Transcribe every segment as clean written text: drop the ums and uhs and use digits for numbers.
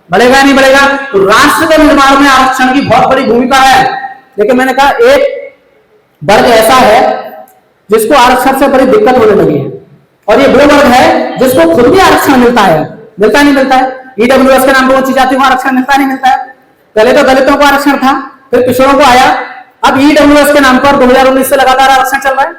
बढ़ेगा नहीं बढ़ेगा? तो राष्ट्र के निर्माण में आरक्षण की बहुत बड़ी भूमिका है। लेकिन मैंने कहा एक वर्ग ऐसा है जिसको आरक्षण से बड़ी दिक्कत होने लगी है, और ये वो वर्ग है जिसको खुद भी आरक्षण मिलता है, मिलता नहीं मिलता है? ईडब्ल्यूएस के नाम पर ऊंची जाति को आरक्षण मिलता नहीं मिलता है? पहले तो दलितों को आरक्षण था, फिर पिछड़ों को आया, अब ईडब्ल्यूएस के नाम पर 2019 से लगातार आरक्षण चल रहा है।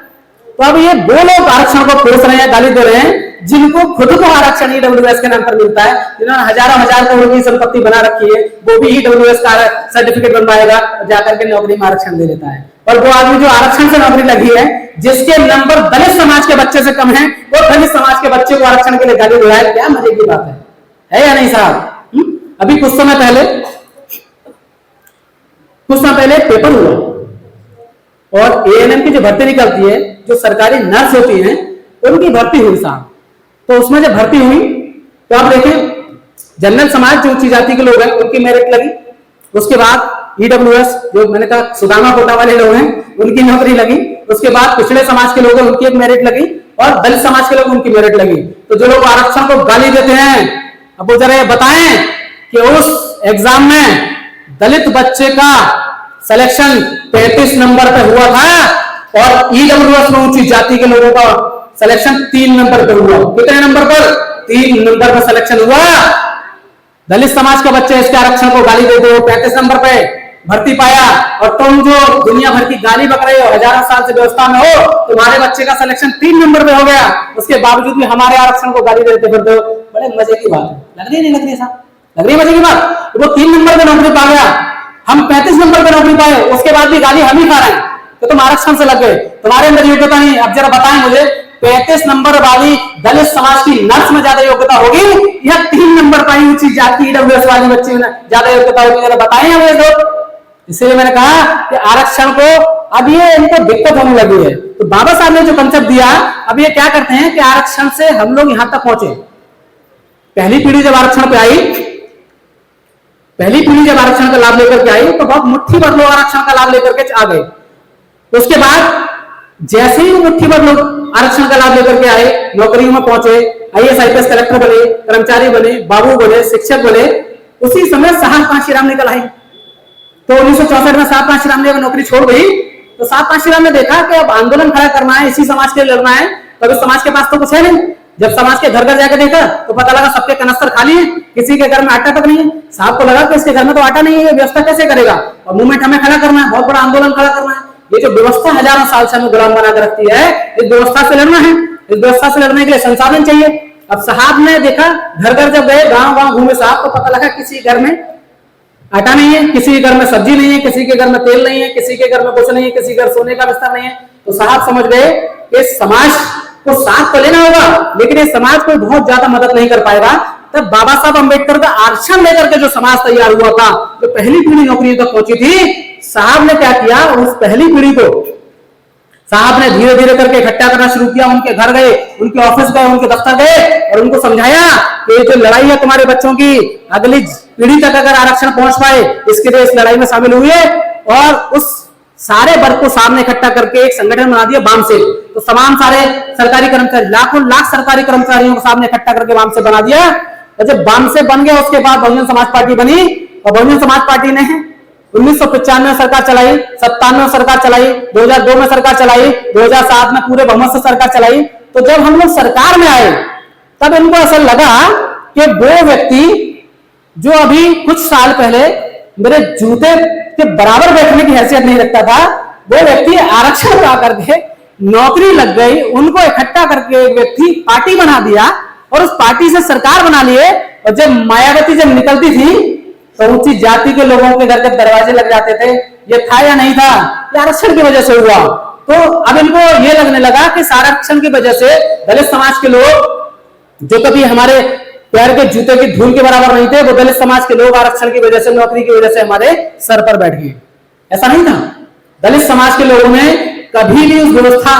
तो अब ये वो लोग आरक्षण को पुरुष रहे हैं, गाली दे रहे हैं, जिनको खुद को आरक्षण ईडब्ल्यूएस के नाम पर मिलता है, जिन्होंने हजारों हजार करोड़ की संपत्ति बना रखी है, वो भी ईडब्ल्यूएस का सर्टिफिकेट बनवाएगा और जाकर के नौकरी में आरक्षण दे देता है। और वो आदमी जो आरक्षण से नौकरी लगी है, जिसके नंबर दलित समाज के बच्चे से कम है, वो दलित समाज के बच्चे को आरक्षण के लिए गाली दे रहा है। क्या मजे की बात है या नहीं साहब? अभी कुछ समय पहले पेपर हुआ और एएनएम की जो भर्ती निकलती है, जो सरकारी नर्स होती हैं, उनकी भर्ती हुई साहब। तो उसमें जब भर्ती हुई तो आप देखें, जनरल समाज जो ऊंची जाति के लोग हैं उनकी मेरिट लगी, उसके बाद ईडब्ल्यूएस जो मैंने कहा सुदामा कोटा वाले लोग हैं उनकी नौकरी लगी, उसके बाद पिछड़े समाज के लोग हैं उनकी एक मेरिट लगी, और दलित समाज के लोग उनकी मेरिट लगी। तो जो लोग आरक्षण को गाली देते हैं, अब वो जरा बताएं कि उस एग्जाम में दलित बच्चे का सिलेक्शन 33 नंबर पे हुआ था और ईडब्ल्यूएस में ऊंची जाति के लोगों का सिलेक्शन 3 नंबर पे हुआ। कितने नंबर पर? 3 नंबर पर सिलेक्शन हुआ। दलित समाज का बच्चे इसके आरक्षण को गाली देते हो, 35 नंबर पे भर्ती पाया, और तुम जो दुनिया भर की गाली बक रहे हो, हजारों साल से व्यवस्था में हो, तुम्हारे बच्चे का सिलेक्शन 3 नंबर पे हो गया, उसके बावजूद भी हमारे आरक्षण को गाली देते फिरते हो। बड़े मजे की बात है, लग रही नहीं लग रही साहब? लग रही है मजे की बात? वो 3 नंबर पे नौकरी पा गया, हम 35 नंबर पे नौकरी पाए, उसके बाद भी गाली हम ही खा रहे हैं, तो तुम आरक्षण से लग गए, तुम्हारे अंदर योग्यता नहीं। अब जरा बताएं मुझे, 35 नंबर वाली दलित समाज की नर्स में ज्यादा योग्यता होगी या 3 नंबर पाई ऊंची जाति ईडब्ल्यूएस वाली बच्ची में ज्यादा योग्यता होगी? जरा बताएं हमें लोग। इसलिए मैंने कहा कि आरक्षण को अब ये इनको दिक्कत होने लगी है। तो बाबा साहब ने जो कंसेप्ट दिया, अब ये क्या करते हैं कि आरक्षण से हम लोग यहां तक पहुंचे। पहली पीढ़ी जब आरक्षण पे आई, पहली पीढ़ी जब आरक्षण का लाभ लेकर के आई, तो बहुत मुट्ठी भर लोग आरक्षण का लाभ लेकर के आ गए। उसके बाद जैसे ही मुट्ठी भर लोग आरक्षण का लाभ लेकर के आए, नौकरियों में पहुंचे, आईएएस आईपीएस कलेक्टर बने, कर्मचारी बने, बाबू बने, शिक्षक बने, उसी समय साहब कांशीराम निकल आई। तो 1964 में साहब कांशीराम ने नौकरी छोड़ गई, तो साहब कांशीराम ने देखा कि अब आंदोलन खड़ा करना है, इसी समाज के लिए लड़ना है, तब इस समाज के पास तो कुछ है नहीं। जब समाज के घर घर जाकर देखा तो पता लगा सबके कनस्तर खाली है, किसी के घर में आटा तक नहीं है। साहब को लगा कि इसके घर में तो आटा नहीं है, व्यवस्था कैसे करेगा, और मूवमेंट हमें खड़ा करना है, बहुत बड़ा आंदोलन खड़ा करना है। ये जो व्यवस्था हजारों साल से हमें गुलाम बनाकर रखती है, इस व्यवस्था से लड़ना है। इस व्यवस्था से लड़ने के लिए संसाधन चाहिए। अब साहब ने देखा, घर घर जब गए, गांव गांव घूमे साहब, तो पता लगा किसी घर में आटा नहीं है, किसी के घर में सब्जी नहीं है, किसी के घर में तेल नहीं है, किसी के घर में कुछ नहीं है, किसी के घर सोने का बिस्तर नहीं है। तो साहब समझ गए कि समाज को साथ तो लेना होगा, लेकिन ये समाज को बहुत ज्यादा मदद नहीं कर पाएगा। तब बाबा साहब अम्बेडकर का आरक्षण लेकर के जो समाज तैयार हुआ था, जो पहली पीढ़ी नौकरी तक पहुंची थी, साहब ने क्या किया, उस पहली पीढ़ी को साहब ने धीरे धीरे करके इकट्ठा करना शुरू किया। उनके घर गए, उनके ऑफिस गए, उनके दफ्तर गए, और उनको समझाया कि जो लड़ाई है तुम्हारे बच्चों की, अगली पीढ़ी तक अगर आरक्षण पहुंच पाए, इसके लिए इस लड़ाई में शामिल हुए। और उस सारे वर्ग को सामने इकट्ठा करके एक संगठन बना दिया, वामसेल। तो तमाम सारे सरकारी कर्मचारी, लाखों लाख सरकारी कर्मचारियों को सामने इकट्ठा करके वामसेल बना दिया। और जब वामसेल बन गया, उसके बाद बहुजन समाज पार्टी बनी, और बहुजन समाज पार्टी ने 1995 में सरकार चलाई, 97 में सरकार चलाई, 2002 में सरकार चलाई, 2007 में पूरे बहुमत से सरकार चलाई। तो जब हम लोग सरकार में आए, तब इनको ऐसा लगा कि वो व्यक्ति जो अभी कुछ साल पहले मेरे जूते के बराबर बैठने की हैसियत नहीं रखता था, वो व्यक्ति आरक्षण पा करके नौकरी लग गई, उनको इकट्ठा करके एक व्यक्ति पार्टी बना दिया, और उस पार्टी से सरकार बना लिए। और जब मायावती जब निकलती थी, तो ऊंची जाति के लोगों के घर के दरवाजे लग जाते थे। ये था या नहीं था? ये आरक्षण की वजह से हुआ। तो अब इनको ये लगने लगा कि आरक्षण की वजह से दलित समाज के लोग जो कभी हमारे पैर के जूते की धूल के बराबर नहीं थे, वो दलित समाज के लोग आरक्षण की वजह से, नौकरी की वजह से हमारे सर पर बैठ गए। ऐसा नहीं था। दलित समाज के लोगों ने कभी भी उस व्यवस्था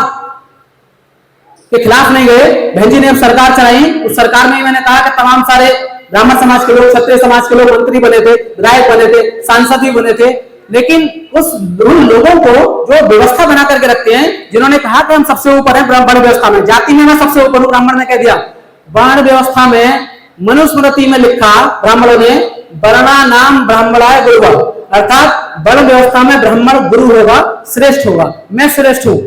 के खिलाफ नहीं गए। बहन जी ने अब सरकार चलाई, उस सरकार में मैंने कहा कि तमाम सारे ब्राह्मण समाज के लोग, क्षत्रिय समाज के लोग मंत्री बने थे, विधायक बने थे, सांसद भी बने थे। लेकिन उन लोगों को जो व्यवस्था बना करके रखते हैं, जिन्होंने कहा कि हम सबसे ऊपर हैं वर्ण व्यवस्था में, जाति में मैं सबसे ऊपर हूं, ब्राह्मण ने कह दिया। वर्ण व्यवस्था में मनुस्मृति में लिखा ब्राह्मणों ने वर्णानाम ब्राह्मणाय गुरुवा, अर्थात वर्ण व्यवस्था में ब्राह्मण गुरु होगा, श्रेष्ठ होगा, मैं श्रेष्ठ हूं।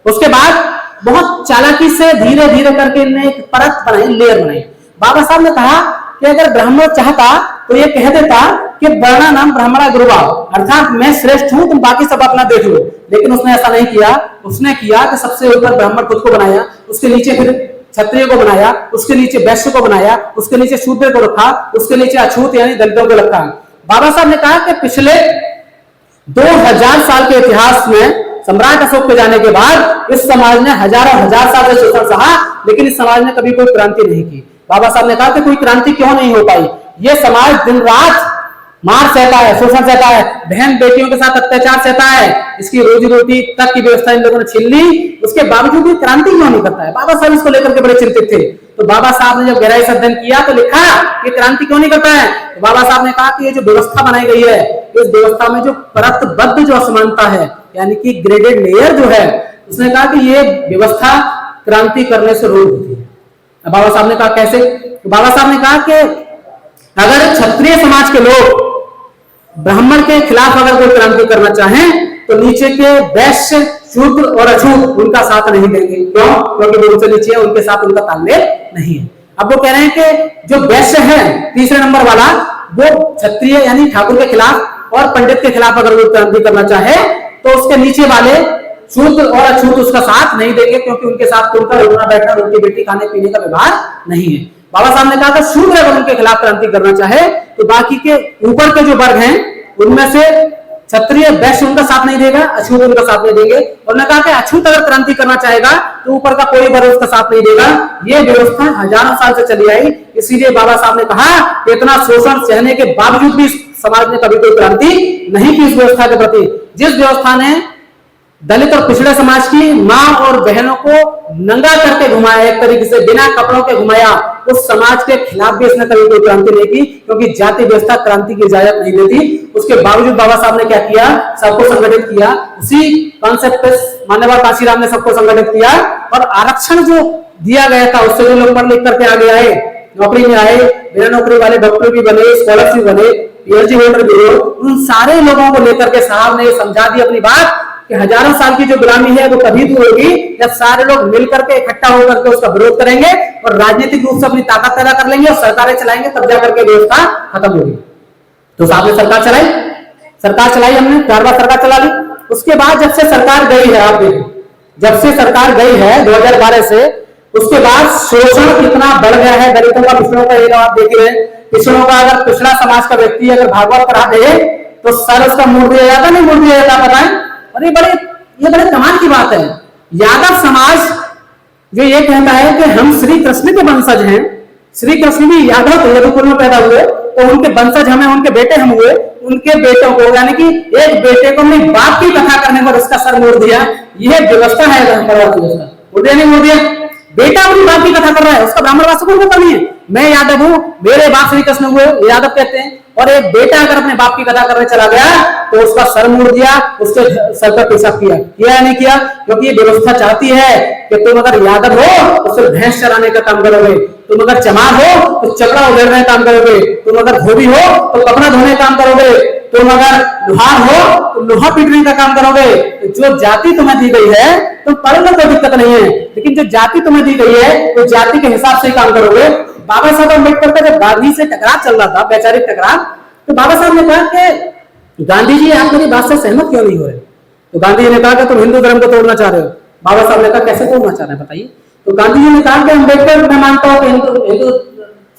उसके बाद बहुत चालाकी से धीरे धीरे करके इन्हें एक परत बनाई, लेयर बनाई। बाबा साहब ने कहा कि अगर ब्राह्मण चाहता तो ये कह देता कि वर्णा नाम ब्राह्मणा गुरुवा, अर्थात मैं श्रेष्ठ हूं, तुम बाकी सब अपना देख लो। लेकिन उसने ऐसा नहीं किया। उसने किया कि सबसे ऊपर ब्राह्मण खुद को बनाया, उसके नीचे फिर क्षत्रिय को बनाया, उसके नीचे वैश्य को बनाया, उसके नीचे शूद्र को रखा, उसके नीचे अछूत यानी दलितों को रखा। बाबा साहब ने कहा कि पिछले 2000 साल के इतिहास में सम्राट अशोक के जाने के बाद इस समाज ने हजारों हजार साल से शोषण सहा, लेकिन इस समाज ने कभी कोई क्रांति नहीं की। बाबा साहब ने कहा कि कोई क्रांति क्यों नहीं हो पाई? ये समाज दिन रात मार सहता है, शोषण सहता है, बहन बेटियों के साथ अत्याचार सहता है, इसकी रोजी रोटी तक की व्यवस्था इन लोगों ने छीन ली, उसके बावजूद भी क्रांति क्यों नहीं करता है? बाबा साहब इसको लेकर के बड़े चिंतित थे। तो बाबा साहब ने जब गहराई से अध्ययन किया तो लिखा कि क्रांति क्यों नहीं करता है। तो बाबा साहब ने कहा कि ये जो व्यवस्था बनाई गई है, इस व्यवस्था में जो परतबद्ध जो असमानता है, यानी कि ग्रेडेड लेयर जो है, उसने कहा कि ये व्यवस्था क्रांति करने से रोक होती है। बाबा साहब ने कहा कैसे? तो बाबा साहब ने कहा कि अगर क्षत्रिय समाज के लोग ब्राह्मण के खिलाफ अगर कोई क्रांति करना चाहें तो नीचे के वैश्य, शूद्र और अछूत उनका साथ नहीं देंगे। क्यों? क्योंकि वो उनसे नीचे है, उनके साथ उनका तालमेल नहीं है। अब वो कह रहे हैं कि जो वैश्य है तीसरे नंबर वाला, वो क्षत्रिय यानी ठाकुर के खिलाफ और पंडित के खिलाफ अगर वो क्रांति करना चाहे तो उसके नीचे वाले शूद्र और अछूत उसका साथ नहीं देंगे, क्योंकि उनके साथ उनका उठना बैठना, रोटी बेटी, खाने पीने का व्यवहार नहीं है। बाबा साहब ने कहा कि शूद्र अगर उनके खिलाफ क्रांति करना चाहे तो बाकी के ऊपर के जो वर्ग हैं उनमें से क्षत्रिय वैश्य उनका साथ नहीं देगा, अछूत उनका साथ नहीं देंगे। और ने कहा कि अछूत अगर क्रांति करना चाहेगा तो ऊपर का कोई वर्ग उसका साथ नहीं देगा। ये व्यवस्था हजारों साल से चली आई। इसीलिए बाबा साहब ने कहा कि इतना शोषण सहने के बावजूद भी समाज ने कभी कोई क्रांति नहीं की इस व्यवस्था के प्रति। जिस व्यवस्था ने दलित और पिछड़े समाज की मां और बहनों को नंगा करके घुमाया, एक तरीके से बिना कपड़ों के घुमाया, उस समाज के खिलाफ भी इसने कभी कोई क्रांति नहीं की, क्योंकि जाति व्यवस्था क्रांति की इजाजत नहीं देती। उसके बावजूद बाबा साहब ने क्या किया? सबको संगठित किया। उसी कॉन्सेप्ट पे मान्यवर काशीराम ने सबको संगठित किया और आरक्षण जो दिया गया था उससे जो लोग पढ़ लिख करके आगे आए, नौकरी में आए, बिना नौकरी वाले डॉक्टर भी बने, स्कॉलरशिप बने, पीएचडी होल्डर भी हो, उन सारे लोगों को लेकर के साहब ने समझा दी अपनी बात कि हजारों साल की जो गुलामी है वो तभी दूर होगी जब सारे लोग मिलकर के इकट्ठा होकर के उसका विरोध करेंगे और राजनीतिक रूप से अपनी ताकत पैदा कर लेंगे और सरकारें चलाएंगे, तब जाकर के व्यवस्था खत्म होगी। तो साहब ने सरकार चलाई, हमने 4 बार सरकार चला ली। उसके बाद जब से सरकार गई है, आप देखो, जब से सरकार गई है 2012 से, उसके बाद शोषण कितना बढ़ गया है दलितों का, पिछड़ों का। ये आप देख रहे हैं, पिछड़ों का अगर पिछड़ा समाज का व्यक्ति अगर भागवत पढ़ा दे तो सर उसका मोड़ दिया जाता, नहीं मोड़ दिया जाता, बताएं। और ये बड़े कमाल की बात है। यादव समाज जो ये कहता है कि हम श्री कृष्ण के वंशज हैं, श्री कृष्ण भी यादव यदुकुल में पैदा हुए तो उनके वंशज हमें, उनके बेटे हम हुए, उनके बेटों को, यानी कि एक बेटे को अपने बाप की कथा करने पर उसका सर मोड़ दिया। यह व्यवस्था है नहीं मोड़ दिया। बेटा अपनी बाप की कथा कर रहा है, उसका ब्राह्मण वास्तव को पता नहीं है। मैं यादव हूं, मेरे बाप श्री कृष्ण हुए, यादव कहते हैं। और एक बेटा अगर अपने बाप की कथा करने चला गया तो उसका सर मोड़ दिया, उसके सर पर पेशाब किया या नहीं किया? क्योंकि ये व्यवस्था चाहती है कि तुम अगर यादव हो तो सिर्फ भैंस चराने का काम करोगे, तुम अगर चमार हो तो चकड़ा उधेड़ने का काम करोगे, तुम अगर धोबी हो तो कपड़ा धोने का काम करोगे, तुम अगर लोहार हो तो लोहा पीटने का काम करोगे। जो जाति तुम्हें दी गई है तुम पढ़ लो, कोई दिक्कत नहीं है, लेकिन जो जाति तुम्हें दी गई है वो जाति के हिसाब से काम करोगे। बाबा साहब अम्बेडकर का जब गांधी से टकराव चल रहा था, वैचारिक टकराव, तो बाबा साहब ने कहा कि गांधी जी आप मेरी बात से सहमत क्यों नहीं हो रहे? तो गांधी जी ने कहा कि तुम हिंदू धर्म को तोड़ना चाह रहे हो। बाबा साहब ने कहा कैसे तोड़ना चाह रहे हैं बताइए? तो गांधी जी ने कहा कि अम्बेडकर मैं मानता हूँ कि हिंदू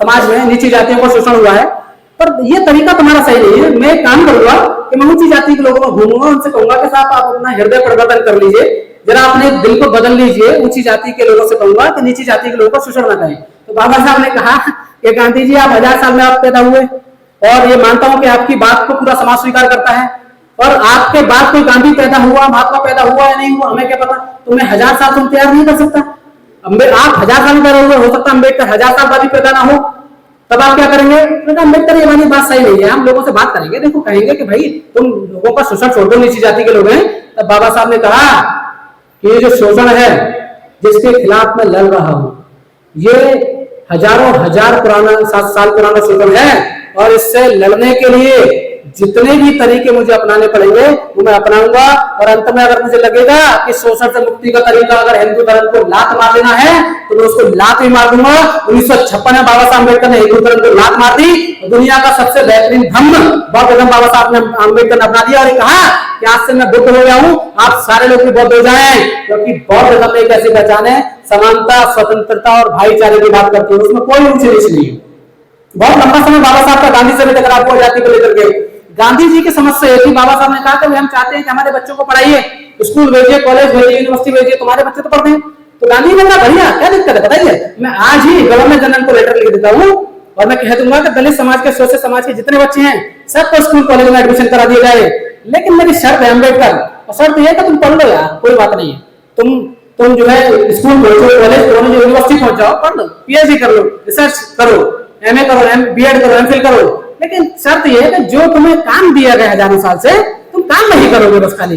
समाज में नीची जातियों को शोषण हुआ है, पर यह तरीका तुम्हारा सही नहीं है। मैं काम करूंगा कि मैं ऊंची जाति के लोगों में घूमूंगा, उनसे कहूंगा कि साहब आप अपना हृदय परिवर्तन कर लीजिए, जरा अपने दिल को बदल लीजिए, ऊंची जाति के लोगों से कहूंगा कि नीची जाति के लोगों को शोषण न करें। तो बाबा साहब ने कहा कि गांधी जी आप 1000 साल में आप पैदा हुए और ये मानता हूं कि आपकी बात को पूरा समाज स्वीकार करता है, और आपके बाद कोई गांधी पैदा हुआ, महात्मा पैदा हुआ या नहीं हुआ हमें क्या पता, तुम्हें 1000 साल तुम तैयार नहीं कर सकता। आप 1000 साल में पैदा हुए, हो सकता अम्बेडकर 1000 साल बाद भी पैदा ना हो, तब आप क्या करेंगे? अम्बेडकर ये वाली बात सही नहीं है, हम लोगों से बात करेंगे, देखो कहेंगे कि भाई तुम लोगों का शोषण छोड़ दो, नीची जाति के लोग हैं। तब बाबा साहब ने कहा कि ये जो शोषण है जिसके खिलाफ मैं लड़ रहा हूं, ये हजारों हजार पुराना 7 साल पुराना शोषण है और इससे लड़ने के लिए जितने भी तरीके मुझे अपनाने पड़ेंगे वो मैं अपनाऊंगा। और अंत में अगर मुझे लगेगा कि शोषण से मुक्ति का तरीका अगर हिंदू धर्म को लात मार देना है तो मैं उसको लात भी मार दूंगा। 1956 में बाबा साहब अम्बेडकर ने हिंदू धर्म को लात मार दी, दुनिया का सबसे बेहतरीन धर्म बौद्ध धर्म बाबा साहब ने अम्बेडकर ने अपना दिया और कहा कि आज से मैं बुद्ध हो गया हूं, आप सारे लोग भी बौद्ध हो जाएं, क्योंकि बौद्ध धर्म एक ऐसी पहचान है समानता, स्वतंत्रता और भाईचारे की बात करती है, उसमें कोई ऊंची नीच नहीं है। बहुत लंबा समय बाबा साहब का गांधी से भी टकराव हुआ जाति को लेकर के। गांधी जी की समझ से थी, बाबा साहब ने कहा कि हम चाहते हैं कि हमारे बच्चों को पढ़ाइए, स्कूल भेजिए, कॉलेज भेजिए, यूनिवर्सिटी भेजिए, तुम्हारे बच्चे तो पढ़ते हैं। तो गांधी ने कहा बढ़िया, क्या दिक्कत है बताइए, मैं आज ही गवर्नर जनरल को लेटर लिख देता हूँ और मैं कह दूंगा कि दलित समाज के, शोषित समाज के जितने बच्चे हैं सबको स्कूल कॉलेज में एडमिशन करा दिया जाए। लेकिन मेरी शर्त है अम्बेडकर, और शर्त यह है कि तुम पढ़ लो यार, कोई बात नहीं है, तुम जो है स्कूल पहुंचो, कॉलेज पहुंचो, यूनिवर्सिटी पहुंच जाओ, पढ़ लो, पीएचडी कर लो, रिसर्च करो, एमए करो, बीएड करो, एमफिल करो, लेकिन शर्त यह है कि जो तुम्हें काम दिया गया हजारों साल से तुम काम नहीं करोगे, बस खाली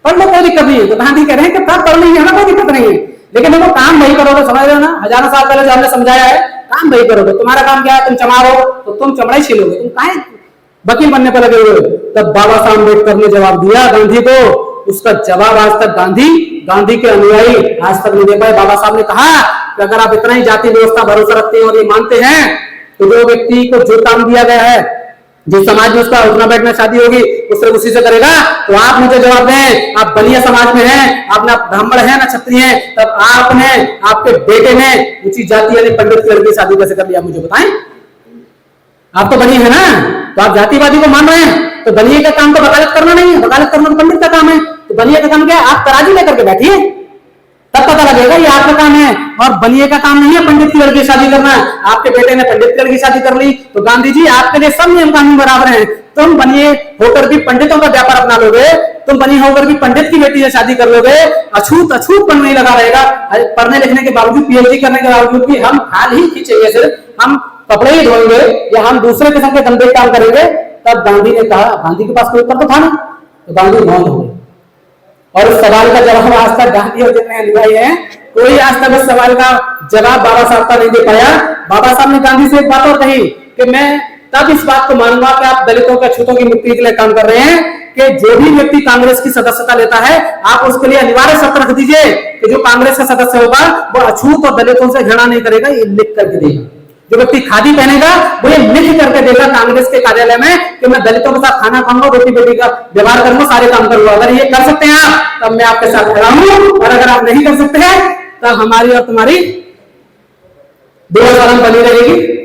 पढ़ लो, कोई दिक्कत नहीं है। तो गांधी कह रहे हैं कि तब पढ़ लेंगे, हमें कोई दिक्कत नहीं है, लेकिन देखो काम नहीं करोगे, समझ रहे हो ना, हजारों साल पहले जो हमने समझाया है, काम नहीं करोगे, तुम्हारा काम क्या है, तुम चमार हो तो तुम चमड़ा ही छीलोगे, तुम काहे वकील बनने पर लगे हुए। तब बाबा साहब अम्बेडकर ने जवाब दिया गांधी को, उसका जवाब आज तक गांधी के अनुयायी आज तक नहीं दे पाए। बाबा साहब ने कहा कि अगर आप इतना ही जाति व्यवस्था भरोसा रखते हैं और ये मानते हैं तो जो व्यक्ति को जो काम दिया गया है, जिस समाज में उसका उठना बैठना शादी होगी उससे उसी से करेगा, तो आप मुझे जवाब दें, आप बनिया समाज में हैं, आप ना ब्राह्मण हैं ना क्षत्रिय हैं, तब आपने, आपके बेटे ने ऊंची जाति यानी पंडित की लड़की शादी कैसे कर लिया, मुझे बताएं। आप तो बनिए है ना, तो आप जातिवादी को मान रहे हैं, तो बनिए का काम तो वकालत करना नहीं है, वकालत करना तो पंडित का काम है। तो बनिए का काम क्या है, आप तराजू लेकर के बैठिए, तब पता लगेगा ये आपका काम है। और बनिए का काम नहीं है पंडित की लड़की शादी करना। आपके बेटे ने पंडित की लड़की शादी कर ली, तो गांधी जी आपके लिए सब नियम कानून बराबर हैं। तुम बनिए होकर भी पंडितों का व्यापार अपना लोगे, तुम बनिए होकर भी पंडित की बेटी से शादी कर लोगे, अछूत अछूत पन नहीं लगा रहेगा। पढ़ने लिखने के बावजूद, पीएचडी करने के बावजूद भी हम खाल ही खींचेंगे, सिर्फ हम कपड़े ही धोएंगे या हम दूसरे किस्म के गंदे काम करेंगे। तब गांधी ने कहा, गांधी के पास कोई उत्तर तो था नहीं, तो गांधी मौन हो गए। और उस सवाल का जवाब आज तक गांधी और जितने अनुयायी हैं, कोई आज तक उस सवाल का जवाब बाबा साहब का नहीं दे पाया। बाबा साहब ने गांधी से एक बात और कही कि मैं तब इस बात को मानूंगा कि आप दलितों के अछूतों की मुक्ति के लिए काम कर रहे हैं, कि जो भी व्यक्ति कांग्रेस की सदस्यता लेता है आप उसके लिए अनिवार्य शर्त रख दीजिए कि जो कांग्रेस का सदस्य होगा वो अछूत और दलितों से घृणा नहीं करेगा, ये लिख करके देगा। जो व्यक्ति खादी पहनेगा वो ये लिख करके देगा कांग्रेस के कार्यालय में कि मैं दलितों के साथ खाना खाऊंगा, रोटी बेटी का व्यवहार करूंगा, सारे काम करूंगा। अगर ये कर सकते हैं आप, तब मैं आपके साथ खड़ा हूं, और अगर आप नहीं कर सकते हैं तब हमारी और तुम्हारी दो बनी रहेगी।